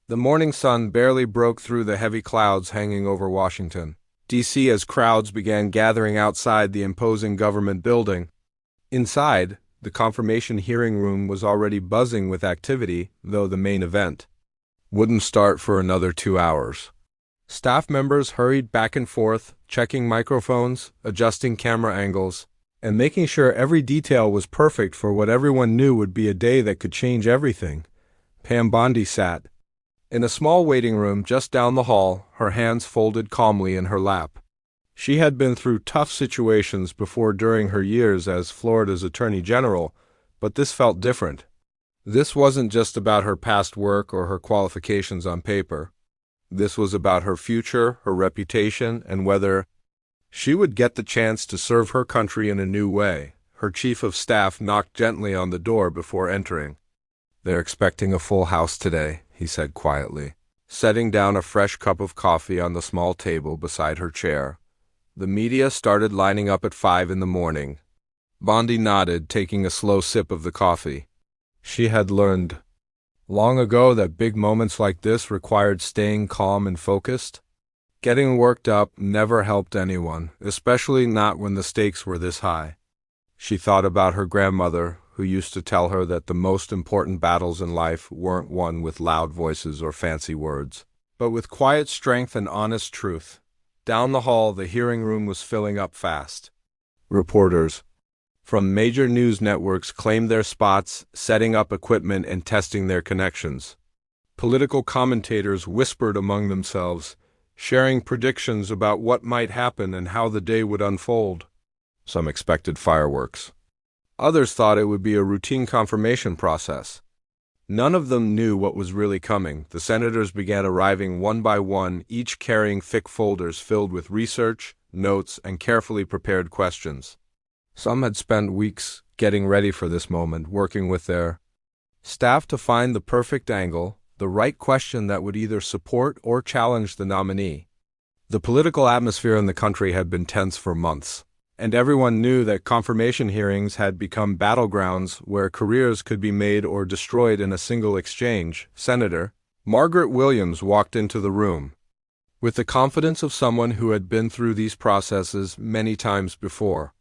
The morning sun barely broke through the heavy clouds hanging over Washington, D.C. as crowds began gathering outside the imposing government building. Inside, the confirmation hearing room was already buzzing with activity, though the main event wouldn't start for another 2 hours. Staff members hurried back and forth, checking microphones, adjusting camera angles, and making sure every detail was perfect for what everyone knew would be a day that could change everything. Pam Bondi sat in a small waiting room just down the hall, her hands folded calmly in her lap. She had been through tough situations before during her years as Florida's Attorney General, but this felt different. This wasn't just about her past work or her qualifications on paper. This was about her future, her reputation, and whether she would get the chance to serve her country in a new way. Her chief of staff knocked gently on the door before entering. "They're expecting a full house today," he said quietly, setting down a fresh cup of coffee on the small table beside her chair. The media started lining up at 5 in the morning. Bondi nodded, taking a slow sip of the coffee. She had learned long ago that big moments like this required staying calm and focused. Getting worked up never helped anyone, especially not when the stakes were this high. She thought about her grandmother, who used to tell her that the most important battles in life weren't won with loud voices or fancy words, but with quiet strength and honest truth. Down the hall, the hearing room was filling up fast. Reporters from major news networks claimed their spots, setting up equipment and testing their connections. Political commentators whispered among themselves, sharing predictions about what might happen and how the day would unfold. Some expected fireworks. Others thought it would be a routine confirmation process. None of them knew what was really coming. The senators began arriving one by one, each carrying thick folders filled with research, notes, and carefully prepared questions. Some had spent weeks getting ready for this moment, working with their staff to find the perfect angle, the right question that would either support or challenge the nominee. The political atmosphere in the country had been tense for months, and everyone knew that confirmation hearings had become battlegrounds where careers could be made or destroyed in a single exchange. Senator Margaret Williams walked into the room with the confidence of someone who had been through these processes many times before.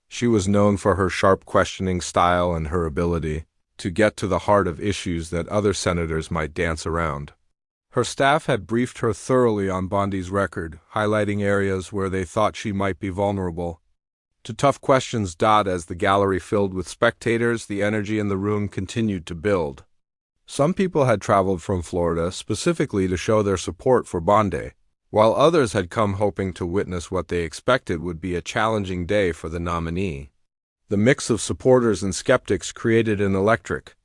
She was known for her sharp questioning style and her ability to get to the heart of issues that other senators might dance around. Her staff had briefed her thoroughly on Bondi's record, highlighting areas where they thought she might be vulnerable to tough questions. As the gallery filled with spectators, the energy in the room continued to build. Some people had traveled from Florida specifically to show their support for Bondi, while others had come hoping to witness what they expected would be a challenging day for the nominee. The mix of supporters and skeptics created an electric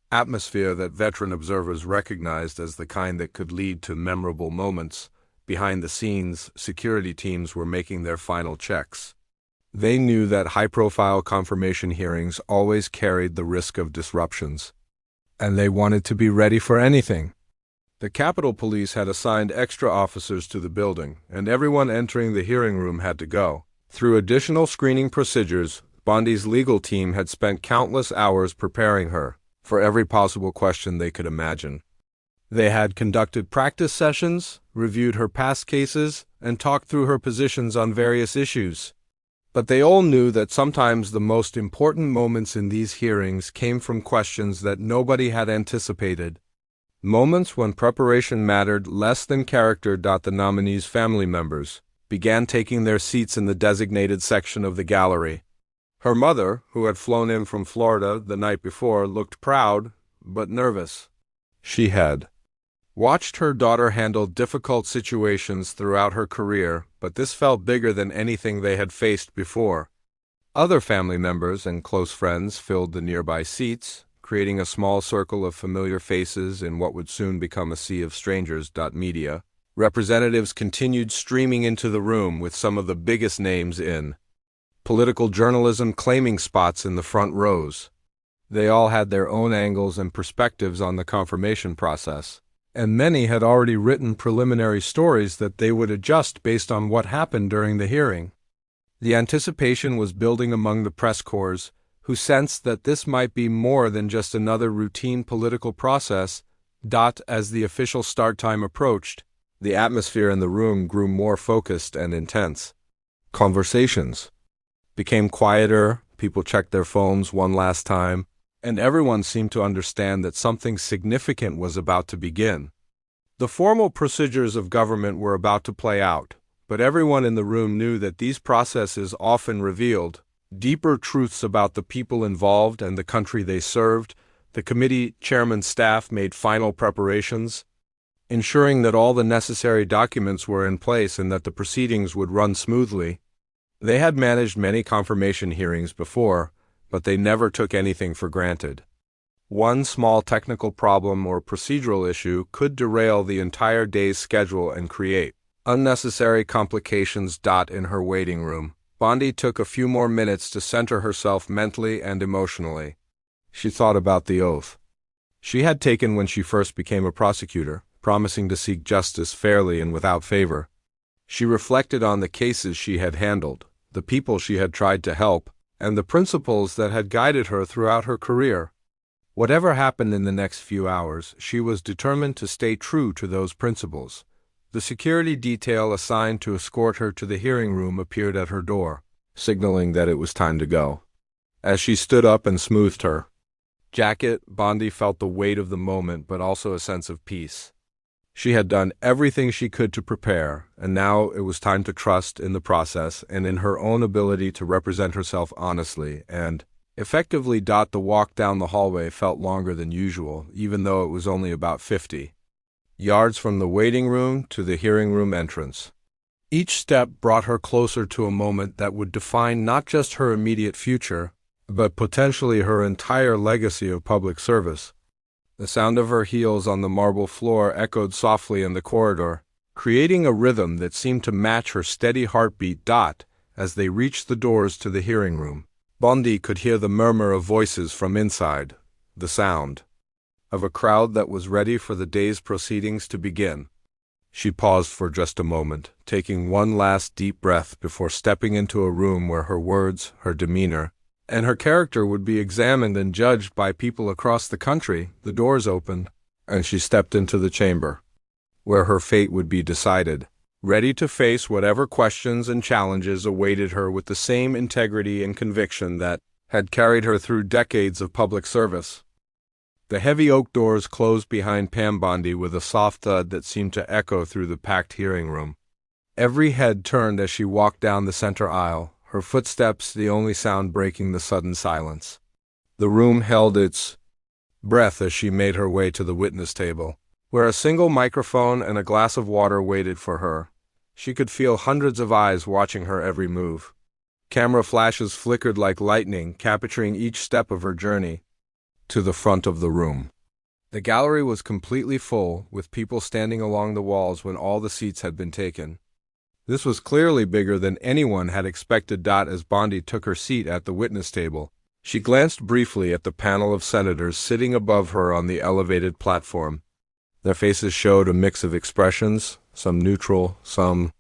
atmosphere that veteran observers recognized as the kind that could lead to memorable moments. Behind the scenes, security teams were making their final checks. They knew that high-profile confirmation hearings always carried the risk of disruptions, and they wanted to be ready for anything. The Capitol Police had assigned extra officers to the building, and everyone entering the hearing room had to go through additional screening procedures. Bondi's legal team had spent countless hours preparing her for every possible question they could imagine. They had conducted practice sessions, reviewed her past cases, and talked through her positions on various issues. But they all knew that sometimes the most important moments in these hearings came from questions that nobody had anticipated. Moments when preparation mattered less than character. The nominee's family members began taking their seats in the designated section of the gallery. Her mother, who had flown in from Florida the night before, looked proud but nervous. She had watched her daughter handle difficult situations throughout her career, but this felt bigger than anything they had faced before. Other family members and close friends filled the nearby seats, creating a small circle of familiar faces in what would soon become a sea of strangers. Media representatives continued streaming into the room, with some of the biggest names in political journalism claiming spots in the front rows. They all had their own angles and perspectives on the confirmation process, and many had already written preliminary stories that they would adjust based on what happened during the hearing. The anticipation was building among the press corps, who sensed that this might be more than just another routine political process. As the official start time approached, the atmosphere in the room grew more focused and intense. Conversations became quieter, people checked their phones one last time, and everyone seemed to understand that something significant was about to begin. The formal procedures of government were about to play out, but everyone in the room knew that these processes often revealed deeper truths about the people involved and the country they served. The committee chairman's staff made final preparations, ensuring that all the necessary documents were in place and that the proceedings would run smoothly. They had managed many confirmation hearings before, but they never took anything for granted. One small technical problem or procedural issue could derail the entire day's schedule and create unnecessary complications. In her waiting room, Bondi took a few more minutes to center herself mentally and emotionally. She thought about the oath she had taken when she first became a prosecutor, promising to seek justice fairly and without favor. She reflected on the cases she had handled, the people she had tried to help, and the principles that had guided her throughout her career. Whatever happened in the next few hours, she was determined to stay true to those principles. The security detail assigned to escort her to the hearing room appeared at her door, signaling that it was time to go. As she stood up and smoothed her jacket, Bondi felt the weight of the moment but also a sense of peace. She had done everything she could to prepare, and now it was time to trust in the process and in her own ability to represent herself honestly and effectively. The walk down the hallway felt longer than usual, even though it was only about 50 yards from the waiting room to the hearing room entrance. Each step brought her closer to a moment that would define not just her immediate future, but potentially her entire legacy of public service. The sound of her heels on the marble floor echoed softly in the corridor, creating a rhythm that seemed to match her steady heartbeat. As they reached the doors to the hearing room, Bondi could hear the murmur of voices from inside, the sound of a crowd that was ready for the day's proceedings to begin. She paused for just a moment, taking one last deep breath before stepping into a room where her words, her demeanor, and her character would be examined and judged by people across the country. The doors opened, and she stepped into the chamber, where her fate would be decided, ready to face whatever questions and challenges awaited her with the same integrity and conviction that had carried her through decades of public service. The heavy oak doors closed behind Pam Bondi with a soft thud that seemed to echo through the packed hearing room. Every head turned as she walked down the center aisle, her footsteps the only sound breaking the sudden silence. The room held its breath as she made her way to the witness table, where a single microphone and a glass of water waited for her. She could feel hundreds of eyes watching her every move. Camera flashes flickered like lightning, capturing each step of her journey to the front of the room. The gallery was completely full, with people standing along the walls when all the seats had been taken. This was clearly bigger than anyone had expected. As Bondi took her seat at the witness table, she glanced briefly at the panel of senators sitting above her on the elevated platform. Their faces showed a mix of expressions, some neutral, some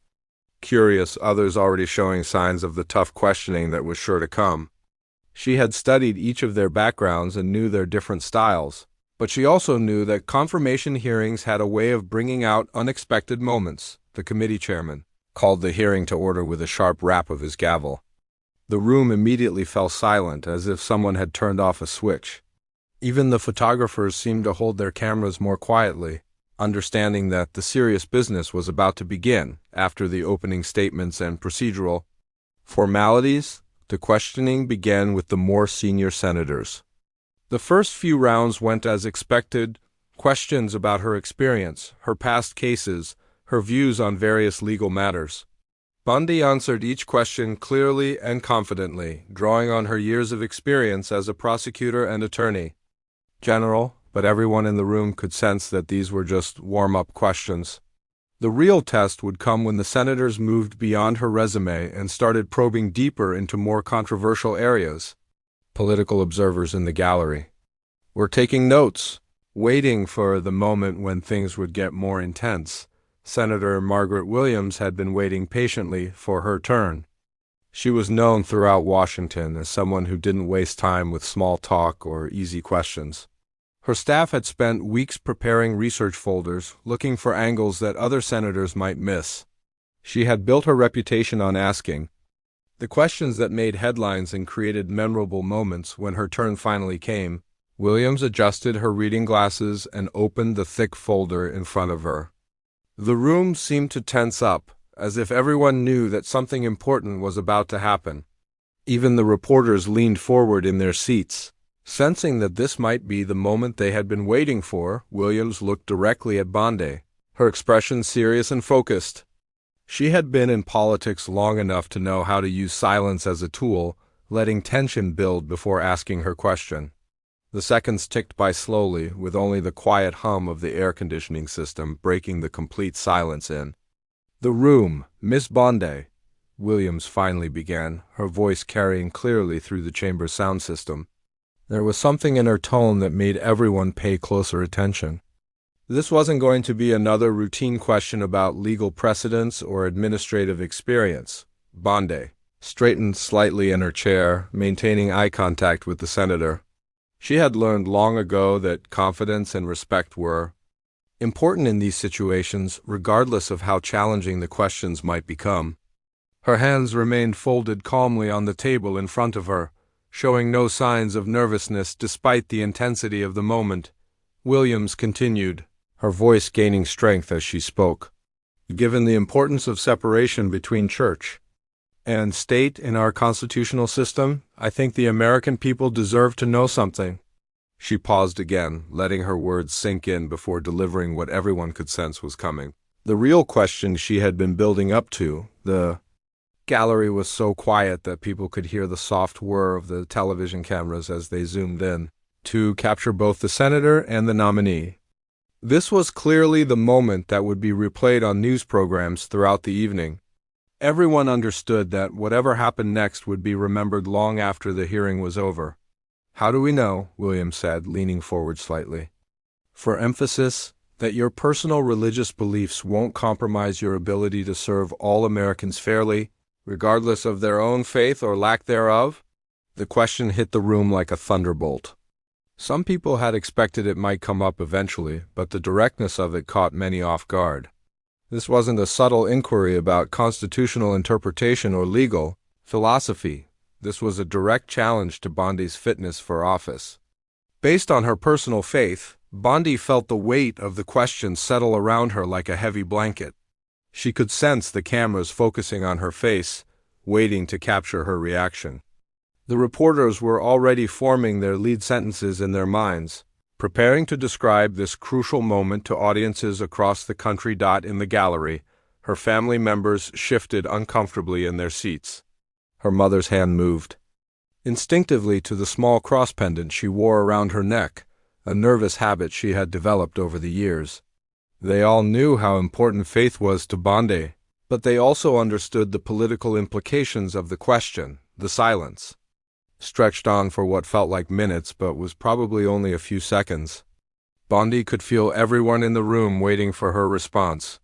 curious, others already showing signs of the tough questioning that was sure to come. She had studied each of their backgrounds and knew their different styles, but she also knew that confirmation hearings had a way of bringing out unexpected moments. The committee chairman called the hearing to order with a sharp rap of his gavel. The room immediately fell silent, as if someone had turned off a switch. Even the photographers seemed to hold their cameras more quietly, understanding that the serious business was about to begin. After the opening statements and procedural formalities, the questioning began with the more senior senators. The first few rounds went as expected. Questions about her experience, her past cases, her views on various legal matters. Bondi answered each question clearly and confidently, drawing on her years of experience as a prosecutor and attorney general, but everyone in the room could sense that these were just warm-up questions. The real test would come when the senators moved beyond her resume and started probing deeper into more controversial areas. Political observers in the gallery were taking notes, waiting for the moment when things would get more intense. Senator Margaret Williams had been waiting patiently for her turn. She was known throughout Washington as someone who didn't waste time with small talk or easy questions. Her staff had spent weeks preparing research folders, looking for angles that other senators might miss. She had built her reputation on asking the questions that made headlines and created memorable moments. When her turn finally came, Williams adjusted her reading glasses and opened the thick folder in front of her. The room seemed to tense up, as if everyone knew that something important was about to happen. Even the reporters leaned forward in their seats. Sensing that this might be the moment they had been waiting for, Williams looked directly at Bondi, her expression serious and focused. She had been in politics long enough to know how to use silence as a tool, letting tension build before asking her question. The seconds ticked by slowly, with only the quiet hum of the air conditioning system breaking the complete silence in the room. "Miss Bondi," Williams finally began, her voice carrying clearly through the chamber's sound system. There was something in her tone that made everyone pay closer attention. This wasn't going to be another routine question about legal precedents or administrative experience. Bondi straightened slightly in her chair, maintaining eye contact with the senator. She had learned long ago that confidence and respect were important in these situations, regardless of how challenging the questions might become. Her hands remained folded calmly on the table in front of her, showing no signs of nervousness despite the intensity of the moment. Williams continued, her voice gaining strength as she spoke. "Given the importance of separation between church and state in our constitutional system, I think the American people deserve to know something." She paused again, letting her words sink in before delivering what everyone could sense was coming. The real question she had been building up to. The gallery was so quiet that people could hear the soft whir of the television cameras as they zoomed in to capture both the senator and the nominee. This was clearly the moment that would be replayed on news programs throughout the evening. Everyone understood that whatever happened next would be remembered long after the hearing was over. "How do we know," Williams said, leaning forward slightly, for emphasis, "that your personal religious beliefs won't compromise your ability to serve all Americans fairly, regardless of their own faith or lack thereof?" The question hit the room like a thunderbolt. Some people had expected it might come up eventually, but the directness of it caught many off guard. This wasn't a subtle inquiry about constitutional interpretation or legal philosophy. This was a direct challenge to Bondi's fitness for office. Based on her personal faith, Bondi felt the weight of the question settle around her like a heavy blanket. She could sense the cameras focusing on her face, waiting to capture her reaction. The reporters were already forming their lead sentences in their minds, preparing to describe this crucial moment to audiences across the country. In the gallery, her family members shifted uncomfortably in their seats. Her mother's hand moved instinctively to the small cross pendant she wore around her neck, a nervous habit she had developed over the years. They all knew how important faith was to Bondi, but they also understood the political implications of the question. The silence stretched on for what felt like minutes but was probably only a few seconds. Bondi could feel everyone in the room waiting for her response.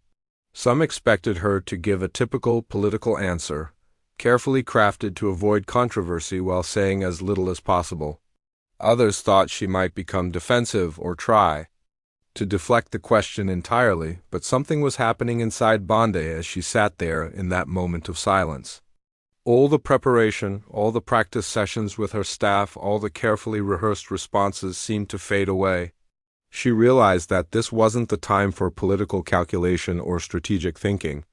Some expected her to give a typical political answer, carefully crafted to avoid controversy while saying as little as possible. Others thought she might become defensive or try to deflect the question entirely, but something was happening inside Bondi as she sat there in that moment of silence. All the preparation, all the practice sessions with her staff, all the carefully rehearsed responses seemed to fade away. She realized that this wasn't the time for political calculation or strategic thinking.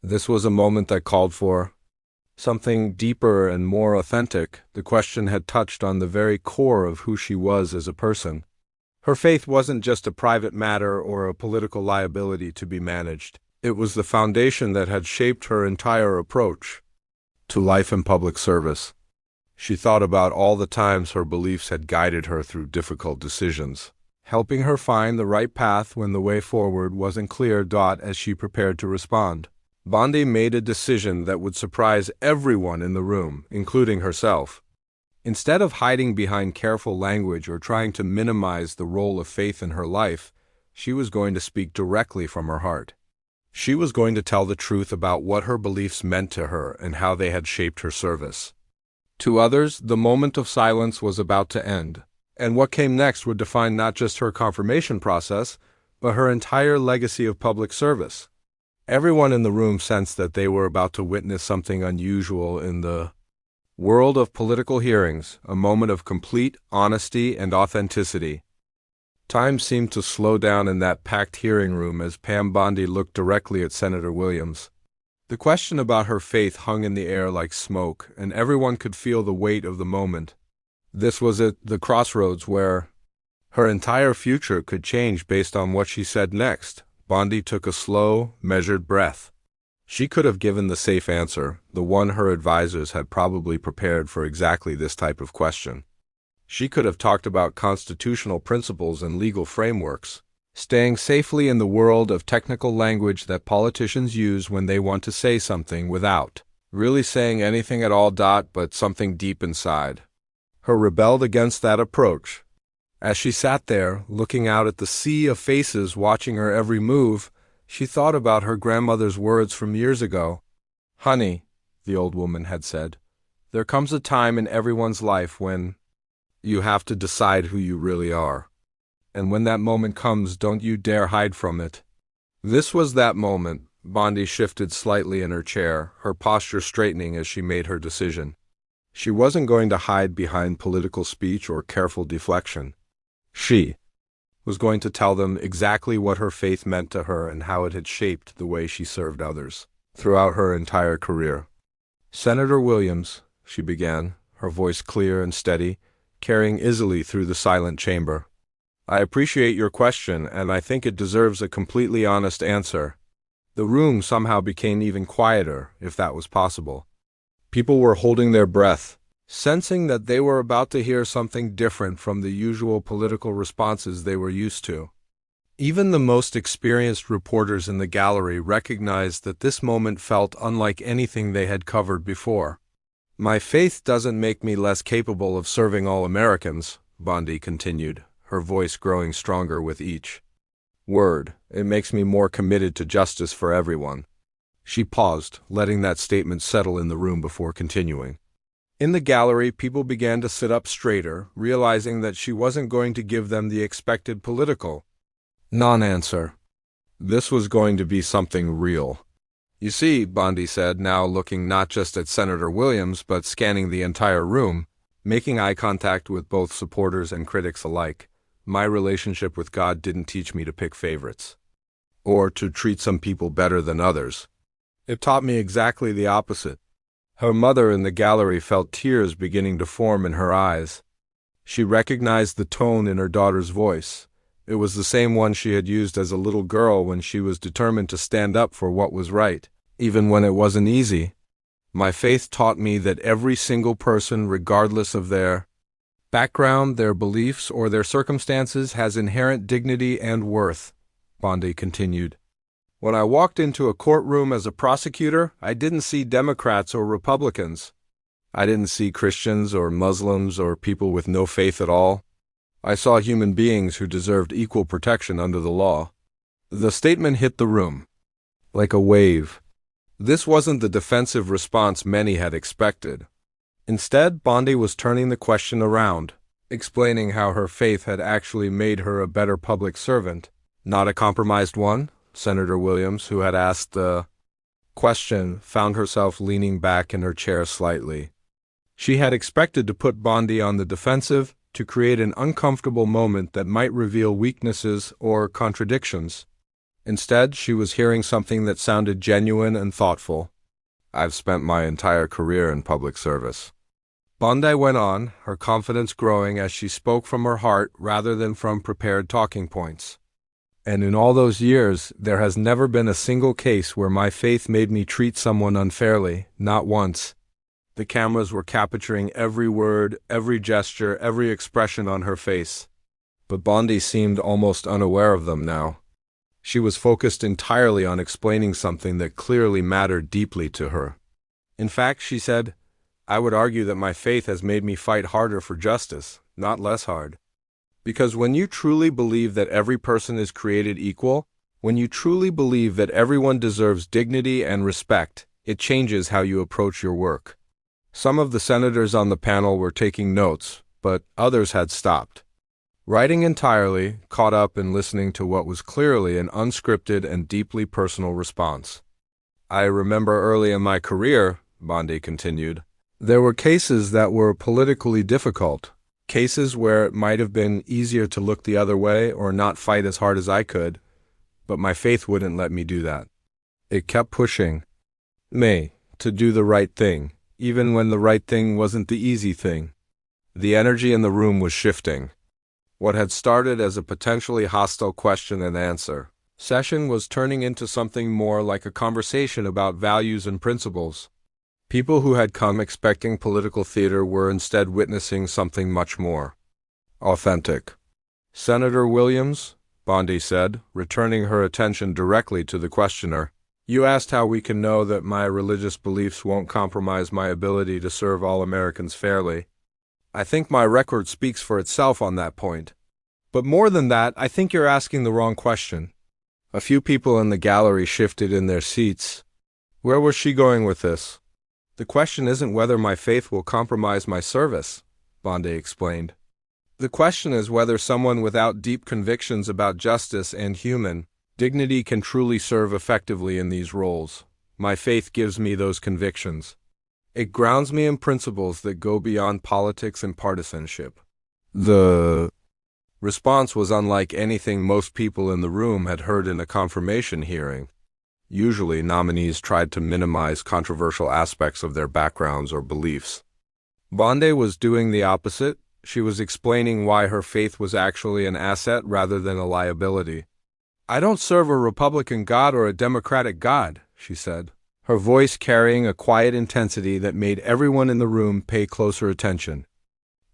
This was a moment that called for something deeper and more authentic. The question had touched on the very core of who she was as a person. Her faith wasn't just a private matter or a political liability to be managed. It was the foundation that had shaped her entire approach to life and public service. She thought about all the times her beliefs had guided her through difficult decisions, helping her find the right path when the way forward wasn't clear. As she prepared to respond, Bondi made a decision that would surprise everyone in the room, including herself. Instead of hiding behind careful language or trying to minimize the role of faith in her life, she was going to speak directly from her heart. She was going to tell the truth about what her beliefs meant to her and how they had shaped her service to others. The moment of silence was about to end. And what came next would define not just her confirmation process, but her entire legacy of public service. Everyone in the room sensed that they were about to witness something unusual in the world of political hearings, a moment of complete honesty and authenticity. Time seemed to slow down in that packed hearing room as Pam Bondi looked directly at Senator Williams. The question about her faith hung in the air like smoke, and everyone could feel the weight of the moment. This was at the crossroads where her entire future could change based on what she said next. Bondi took a slow, measured breath. She could have given the safe answer, the one her advisors had probably prepared for exactly this type of question. She could have talked about constitutional principles and legal frameworks, staying safely in the world of technical language that politicians use when they want to say something without really saying anything at all, but something deep inside. Her rebelled against that approach. As she sat there, looking out at the sea of faces watching her every move, she thought about her grandmother's words from years ago. "Honey," the old woman had said, "there comes a time in everyone's life when you have to decide who you really are. And when that moment comes, don't you dare hide from it." This was that moment. Bondi shifted slightly in her chair, her posture straightening as she made her decision. She wasn't going to hide behind political speech or careful deflection. She was going to tell them exactly what her faith meant to her and how it had shaped the way she served others throughout her entire career. "Senator Williams," she began, her voice clear and steady, carrying easily through the silent chamber. "I appreciate your question, and I think it deserves a completely honest answer." The room somehow became even quieter, if that was possible. People were holding their breath, sensing that they were about to hear something different from the usual political responses they were used to. Even the most experienced reporters in the gallery recognized that this moment felt unlike anything they had covered before. "My faith doesn't make me less capable of serving all Americans," Bondi continued, her voice growing stronger with each word. "It makes me more committed to justice for everyone." She paused, letting that statement settle in the room before continuing. In the gallery, people began to sit up straighter, realizing that she wasn't going to give them the expected political non-answer. This was going to be something real. "You see," Bondi said, now looking not just at Senator Williams but scanning the entire room, making eye contact with both supporters and critics alike, "my relationship with God didn't teach me to pick favorites or to treat some people better than others. It taught me exactly the opposite." Her mother in the gallery felt tears beginning to form in her eyes. She recognized the tone in her daughter's voice. It was the same one she had used as a little girl when she was determined to stand up for what was right, even when it wasn't easy. "My faith taught me that every single person, regardless of their background, their beliefs, or their circumstances, has inherent dignity and worth," Bondi continued. "When I walked into a courtroom as a prosecutor, I didn't see Democrats or Republicans. I didn't see Christians or Muslims or people with no faith at all. I saw human beings who deserved equal protection under the law." The statement hit the room like a wave. This wasn't the defensive response many had expected. Instead, Bondi was turning the question around, explaining how her faith had actually made her a better public servant, not a compromised one. Senator Williams, who had asked the question, found herself leaning back in her chair slightly. She had expected to put Bondi on the defensive, to create an uncomfortable moment that might reveal weaknesses or contradictions. Instead, she was hearing something that sounded genuine and thoughtful. "I've spent my entire career in public service." Bondi went on, her confidence growing as she spoke from her heart rather than from prepared talking points. "And in all those years, there has never been a single case where my faith made me treat someone unfairly, not once." The cameras were capturing every word, every gesture, every expression on her face. But Bondi seemed almost unaware of them now. She was focused entirely on explaining something that clearly mattered deeply to her. "In fact," she said, "I would argue that my faith has made me fight harder for justice, not less hard. Because when you truly believe that every person is created equal, when you truly believe that everyone deserves dignity and respect, it changes how you approach your work." Some of the senators on the panel were taking notes, but others had stopped. writing entirely, caught up in listening to what was clearly an unscripted and deeply personal response. I remember early in my career, Bondi continued, there were cases that were politically difficult, cases where it might have been easier to look the other way or not fight as hard as I could, but my faith wouldn't let me do that. It kept pushing me to do the right thing, even when the right thing wasn't the easy thing. The energy in the room was shifting. What had started as a potentially hostile question and answer session was turning into something more like a conversation about values and principles. People who had come expecting political theater were instead witnessing something much more authentic. Senator Williams, Bondi said, returning her attention directly to the questioner, you asked how we can know that my religious beliefs won't compromise my ability to serve all Americans fairly. I think my record speaks for itself on that point. But more than that, I think you're asking the wrong question. A few people in the gallery shifted in their seats. Where was she going with this? The question isn't whether my faith will compromise my service, Bondi explained. The question is whether someone without deep convictions about justice and human dignity can truly serve effectively in these roles. My faith gives me those convictions. It grounds me in principles that go beyond politics and partisanship. The response was unlike anything most people in the room had heard in a confirmation hearing. Usually, nominees tried to minimize controversial aspects of their backgrounds or beliefs. Bondi was doing the opposite. She was explaining why her faith was actually an asset rather than a liability. I don't serve a Republican God or a Democratic God, she said, her voice carrying a quiet intensity that made everyone in the room pay closer attention.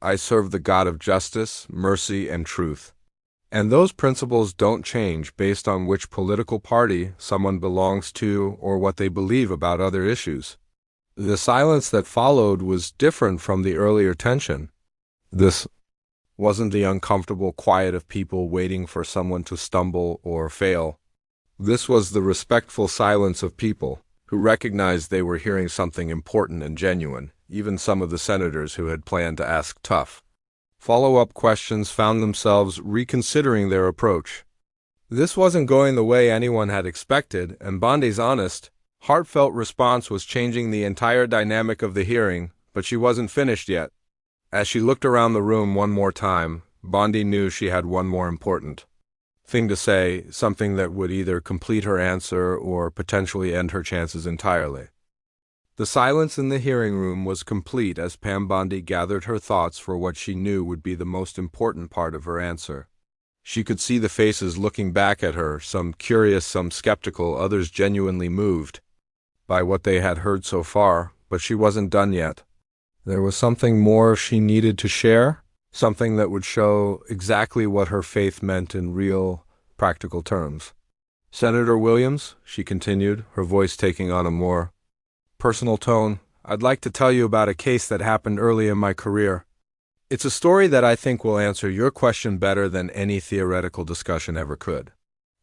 I serve the God of justice, mercy, and truth. And those principles don't change based on which political party someone belongs to or what they believe about other issues. The silence that followed was different from the earlier tension. This wasn't the uncomfortable quiet of people waiting for someone to stumble or fail. This was the respectful silence of people who recognized they were hearing something important and genuine, even some of the senators who had planned to ask tough follow-up questions found themselves reconsidering their approach. This wasn't going the way anyone had expected, and Bondi's honest, heartfelt response was changing the entire dynamic of the hearing, but she wasn't finished yet. As she looked around the room one more time, Bondi knew she had one more important thing to say, something that would either complete her answer or potentially end her chances entirely. The silence in the hearing room was complete as Pam Bondi gathered her thoughts for what she knew would be the most important part of her answer. She could see the faces looking back at her, some curious, some skeptical, others genuinely moved by what they had heard so far, but she wasn't done yet. There was something more she needed to share, something that would show exactly what her faith meant in real, practical terms. Senator Williams, she continued, her voice taking on a more personal tone, I'd like to tell you about a case that happened early in my career. It's a story that I think will answer your question better than any theoretical discussion ever could.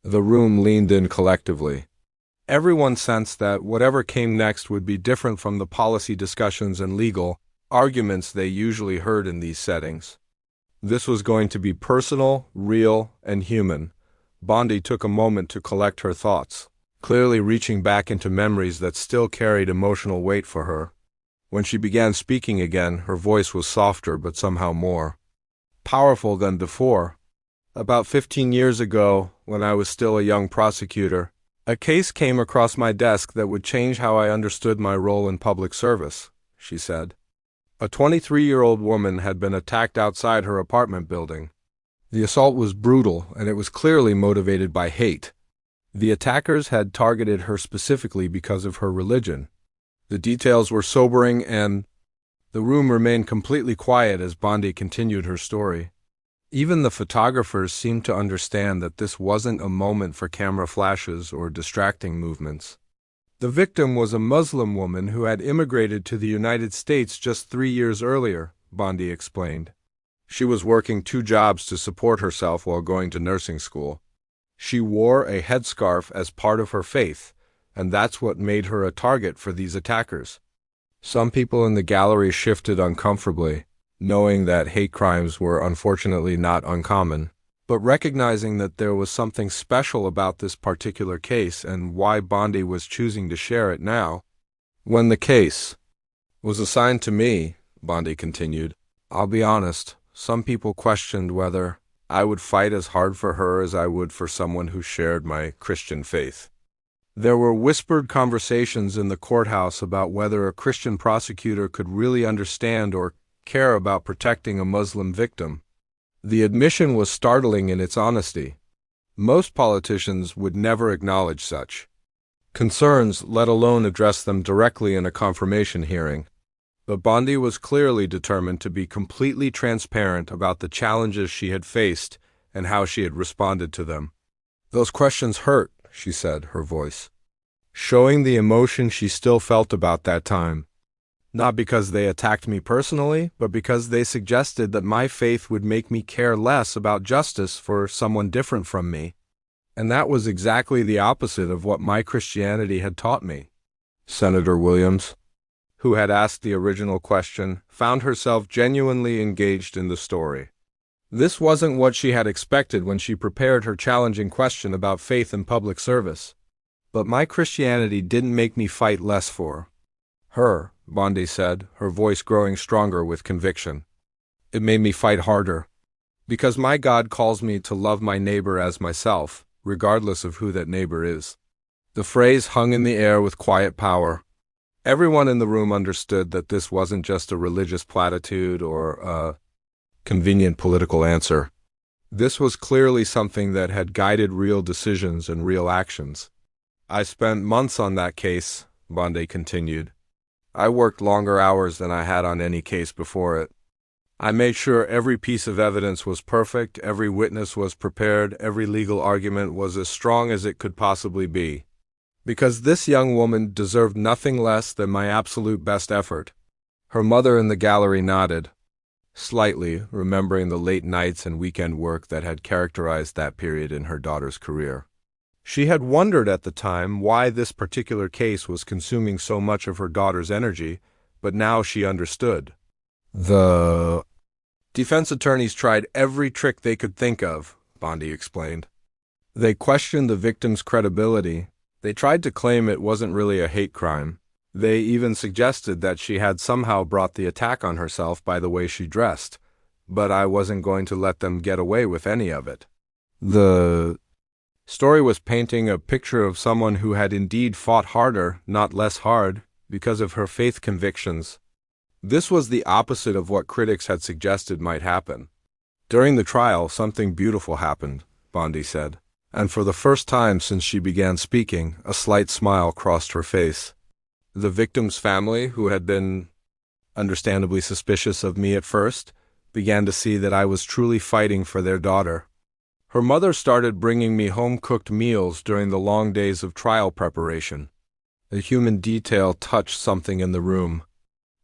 The room leaned in collectively. Everyone sensed that whatever came next would be different from the policy discussions and legal arguments they usually heard in these settings. This was going to be personal, real, and human. Bondi took a moment to collect her thoughts, clearly reaching back into memories that still carried emotional weight for her. When she began speaking again, her voice was softer but somehow more powerful than before. About 15 years ago, when I was still a young prosecutor, a case came across my desk that would change how I understood my role in public service, she said. A 23-year-old woman had been attacked outside her apartment building. The assault was brutal, and it was clearly motivated by hate. The attackers had targeted her specifically because of her religion. The details were sobering, and the room remained completely quiet as Bondi continued her story. Even the photographers seemed to understand that this wasn't a moment for camera flashes or distracting movements. The victim was a Muslim woman who had immigrated to the United States just 3 years earlier, Bondi explained. She was working 2 jobs to support herself while going to nursing school. She wore a headscarf as part of her faith, and that's what made her a target for these attackers. Some people in the gallery shifted uncomfortably. knowing that hate crimes were unfortunately not uncommon, but recognizing that there was something special about this particular case and why Bondi was choosing to share it now. When the case was assigned to me, Bondi continued, I'll be honest, some people questioned whether I would fight as hard for her as I would for someone who shared my Christian faith. There were whispered conversations in the courthouse about whether a Christian prosecutor could really understand or care about protecting a Muslim victim. The admission was startling in its honesty. Most politicians would never acknowledge such concerns, let alone address them directly in a confirmation hearing. But Bondi was clearly determined to be completely transparent about the challenges she had faced and how she had responded to them. Those questions hurt, she said, her voice showing the emotion she still felt about that time. Not because they attacked me personally, but because they suggested that my faith would make me care less about justice for someone different from me. And that was exactly the opposite of what my Christianity had taught me. Senator Williams, who had asked the original question, found herself genuinely engaged in the story. This wasn't what she had expected when she prepared her challenging question about faith in public service. But my Christianity didn't make me fight less for her, Bondi said, her voice growing stronger with conviction. It made me fight harder. Because my God calls me to love my neighbor as myself, regardless of who that neighbor is. The phrase hung in the air with quiet power. Everyone in the room understood that this wasn't just a religious platitude or a convenient political answer. This was clearly something that had guided real decisions and real actions. I spent months on that case, Bondi continued. I worked longer hours than I had on any case before it. I made sure every piece of evidence was perfect, every witness was prepared, every legal argument was as strong as it could possibly be. Because this young woman deserved nothing less than my absolute best effort. Her mother in the gallery nodded, slightly, remembering the late nights and weekend work that had characterized that period in her daughter's career. She had wondered at the time why this particular case was consuming so much of her daughter's energy, but now she understood. The defense attorneys tried every trick they could think of, Bondi explained. They questioned the victim's credibility. They tried to claim it wasn't really a hate crime. They even suggested that she had somehow brought the attack on herself by the way she dressed, but I wasn't going to let them get away with any of it. The story was painting a picture of someone who had indeed fought harder, not less hard, because of her faith convictions. This was the opposite of what critics had suggested might happen. During the trial, something beautiful happened, Bondi said, and for the first time since she began speaking, a slight smile crossed her face. The victim's family, who had been understandably suspicious of me at first, began to see that I was truly fighting for their daughter. Her mother started bringing me home-cooked meals during the long days of trial preparation. A human detail touched something in the room.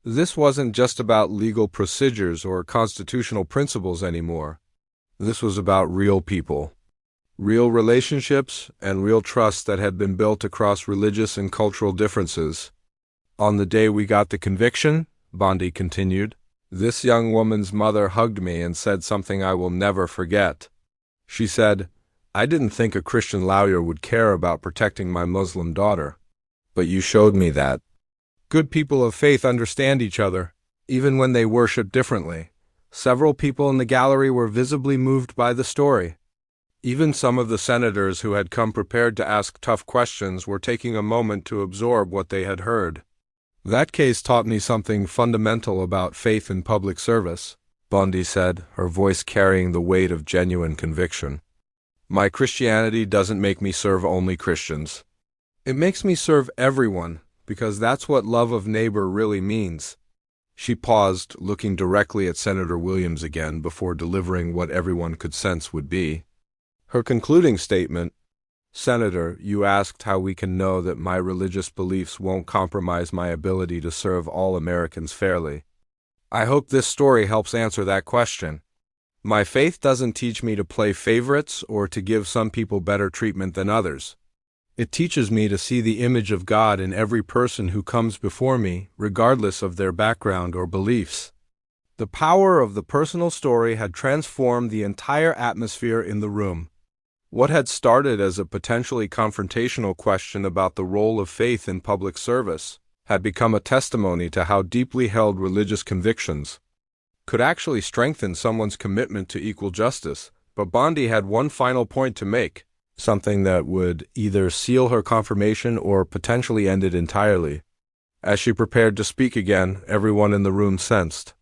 This wasn't just about legal procedures or constitutional principles anymore. This was about real people, real relationships, and real trust that had been built across religious and cultural differences. On the day we got the conviction, Bondi continued, this young woman's mother hugged me and said something I will never forget. She said, I didn't think a Christian lawyer would care about protecting my Muslim daughter, but you showed me that. Good people of faith understand each other, even when they worship differently. Several people in the gallery were visibly moved by the story. Even some of the senators who had come prepared to ask tough questions were taking a moment to absorb what they had heard. That case taught me something fundamental about faith in public service, Bondi said, her voice carrying the weight of genuine conviction. My Christianity doesn't make me serve only Christians. It makes me serve everyone, because that's what love of neighbor really means. She paused, looking directly at Senator Williams again before delivering what everyone could sense would be her concluding statement. Senator, you asked how we can know that my religious beliefs won't compromise my ability to serve all Americans fairly. I hope this story helps answer that question. My faith doesn't teach me to play favorites or to give some people better treatment than others. It teaches me to see the image of God in every person who comes before me, regardless of their background or beliefs. The power of the personal story had transformed the entire atmosphere in the room. What had started as a potentially confrontational question about the role of faith in public service had become a testimony to how deeply held religious convictions could actually strengthen someone's commitment to equal justice. But Bondi had one final point to make, something that would either seal her confirmation or potentially end it entirely. As she prepared to speak again, everyone in the room sensed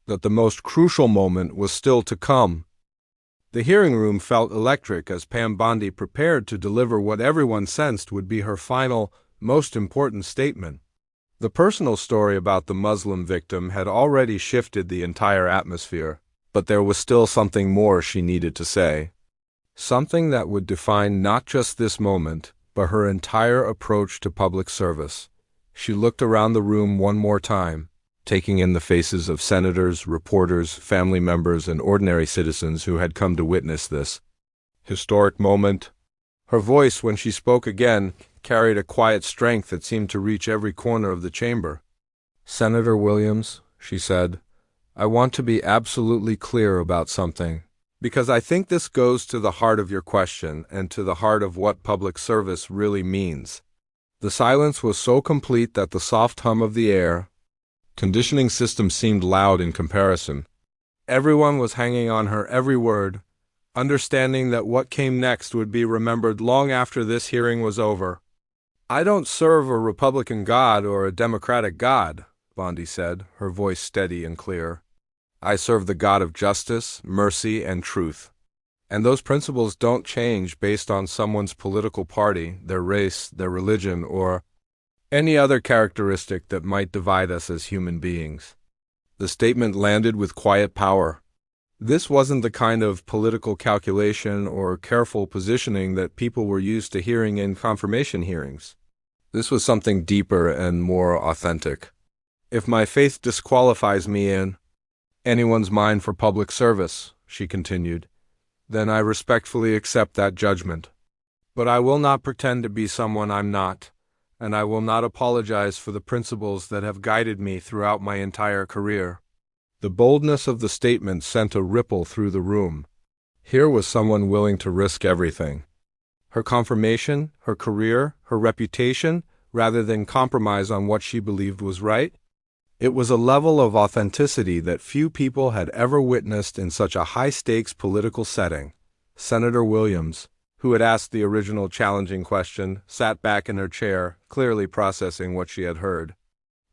that the most crucial moment was still to come. The hearing room felt electric as Pam Bondi prepared to deliver what everyone sensed would be her final, most important statement. The personal story about the Muslim victim had already shifted the entire atmosphere, but there was still something more she needed to say. Something that would define not just this moment, but her entire approach to public service. She looked around the room one more time, taking in the faces of senators, reporters, family members, and ordinary citizens who had come to witness this historic moment. Her voice, when she spoke again, carried a quiet strength that seemed to reach every corner of the chamber. "Senator Williams," she said, "I want to be absolutely clear about something, because I think this goes to the heart of your question and to the heart of what public service really means." The silence was so complete that the soft hum of the air conditioning system seemed loud in comparison. Everyone was hanging on her every word, understanding that what came next would be remembered long after this hearing was over. "I don't serve a Republican God or a Democratic God," Bondi said, her voice steady and clear. "I serve the God of justice, mercy, and truth. And those principles don't change based on someone's political party, their race, their religion, or any other characteristic that might divide us as human beings." The statement landed with quiet power. This wasn't the kind of political calculation or careful positioning that people were used to hearing in confirmation hearings. This was something deeper and more authentic. "If my faith disqualifies me in anyone's mind for public service," she continued, "then I respectfully accept that judgment. But I will not pretend to be someone I'm not, and I will not apologize for the principles that have guided me throughout my entire career." The boldness of the statement sent a ripple through the room. Here was someone willing to risk everything. Her confirmation, her career, her reputation, rather than compromise on what she believed was right. It was a level of authenticity that few people had ever witnessed in such a high-stakes political setting. Senator Williams, who had asked the original challenging question, sat back in her chair, clearly processing what she had heard.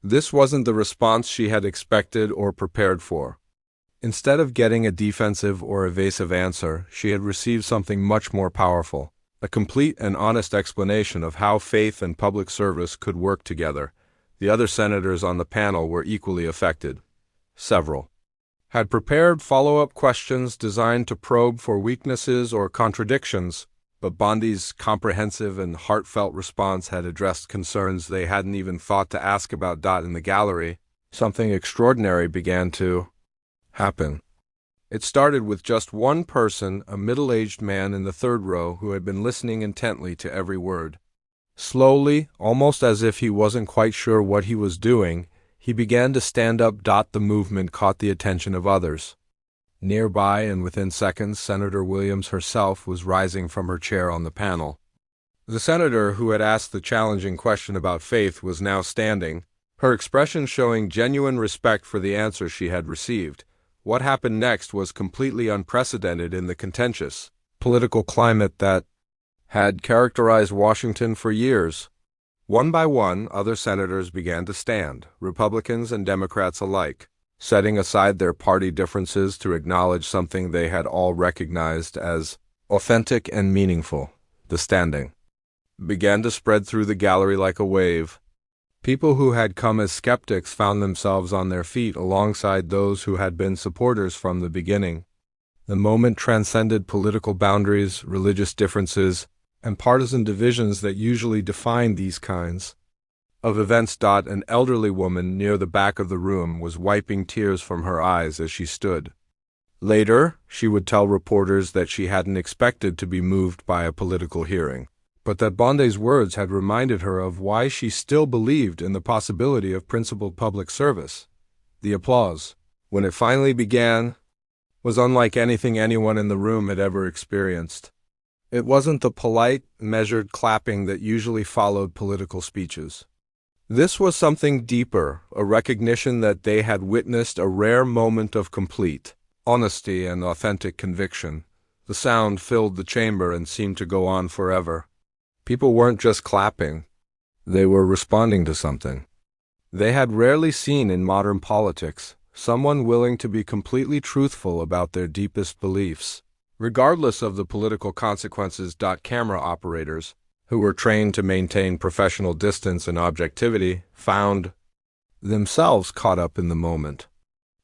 This wasn't the response she had expected or prepared for. Instead of getting a defensive or evasive answer, she had received something much more powerful, a complete and honest explanation of how faith and public service could work together. The other senators on the panel were equally affected. Several had prepared follow-up questions designed to probe for weaknesses or contradictions, but Bondi's comprehensive and heartfelt response had addressed concerns they hadn't even thought to ask about. In the gallery, something extraordinary began to happen. It started with just one person, a middle-aged man in the third row who had been listening intently to every word. Slowly, almost as if he wasn't quite sure what he was doing, he began to stand up. The movement caught the attention of others. Nearby, and within seconds, Senator Williams herself was rising from her chair on the panel. The senator who had asked the challenging question about faith was now standing, her expression showing genuine respect for the answer she had received. What happened next was completely unprecedented in the contentious political climate that had characterized Washington for years. One by one, other senators began to stand, Republicans and Democrats alike, setting aside their party differences to acknowledge something they had all recognized as authentic and meaningful. The standing began to spread through the gallery like a wave. People who had come as skeptics found themselves on their feet alongside those who had been supporters from the beginning. The moment transcended political boundaries, religious differences, and partisan divisions that usually define these kinds of events. An elderly woman near the back of the room was wiping tears from her eyes as she stood. Later, she would tell reporters that she hadn't expected to be moved by a political hearing, but that Bondi's words had reminded her of why she still believed in the possibility of principled public service. The applause when it finally began, was unlike anything anyone in the room had ever experienced. It wasn't the polite, measured clapping that usually followed political speeches. This was something deeper, a recognition that they had witnessed a rare moment of complete honesty and authentic conviction. The sound filled the chamber and seemed to go on forever. People weren't just clapping. They were responding to something they had rarely seen in modern politics, someone willing to be completely truthful about their deepest beliefs, regardless of the political consequences. Camera operators, who were trained to maintain professional distance and objectivity, found themselves caught up in the moment.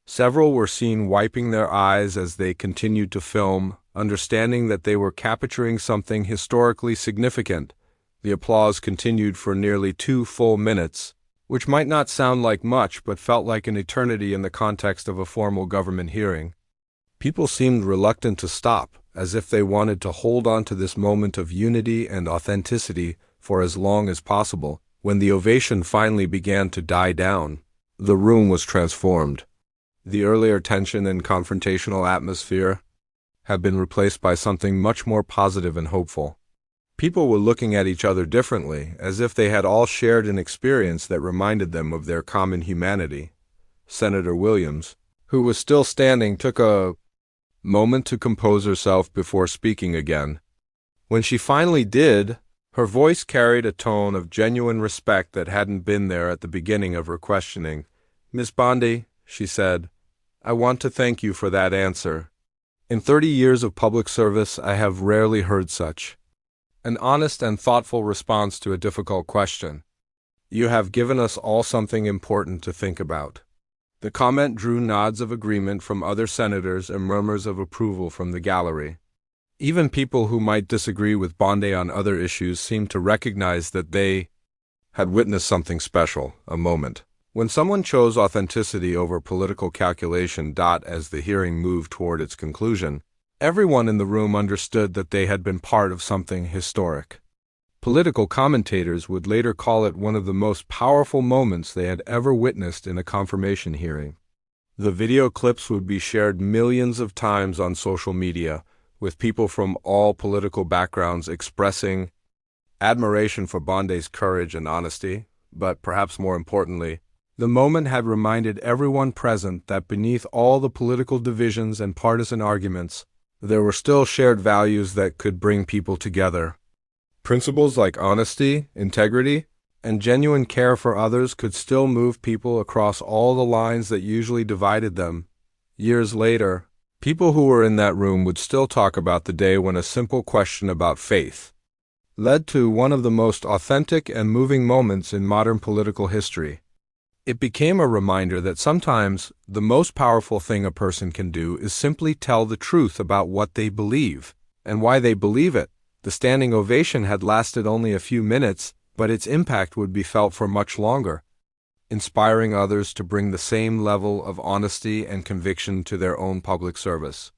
Several were seen wiping their eyes as they continued to film, understanding that they were capturing something historically significant. The applause continued for nearly 2 full minutes, which might not sound like much but felt like an eternity in the context of a formal government hearing. People seemed reluctant to stop, as if they wanted to hold on to this moment of unity and authenticity for as long as possible. When the ovation finally began to die down, the room was transformed. The earlier tension and confrontational atmosphere had been replaced by something much more positive and hopeful. People were looking at each other differently, as if they had all shared an experience that reminded them of their common humanity. Senator Williams, who was still standing, took a moment to compose herself before speaking again. When she finally did, her voice carried a tone of genuine respect that hadn't been there at the beginning of her questioning. "Miss Bondi," she said, "I want to thank you for that answer. In 30 years of public service, I have rarely heard such an honest and thoughtful response to a difficult question. You have given us all something important to think about." The comment drew nods of agreement from other senators and murmurs of approval from the gallery. Even people who might disagree with Bondi on other issues seemed to recognize that they had witnessed something special, a moment when someone chose authenticity over political calculation. As the hearing moved toward its conclusion, everyone in the room understood that they had been part of something historic. Political commentators would later call it one of the most powerful moments they had ever witnessed in a confirmation hearing. The video clips would be shared millions of times on social media, with people from all political backgrounds expressing admiration for Bondi's courage and honesty, but perhaps more importantly, the moment had reminded everyone present that beneath all the political divisions and partisan arguments, there were still shared values that could bring people together. Principles like honesty, integrity, and genuine care for others could still move people across all the lines that usually divided them. Years later, people who were in that room would still talk about the day when a simple question about faith led to one of the most authentic and moving moments in modern political history. It became a reminder that sometimes the most powerful thing a person can do is simply tell the truth about what they believe and why they believe it. The standing ovation had lasted only a few minutes, but its impact would be felt for much longer, inspiring others to bring the same level of honesty and conviction to their own public service.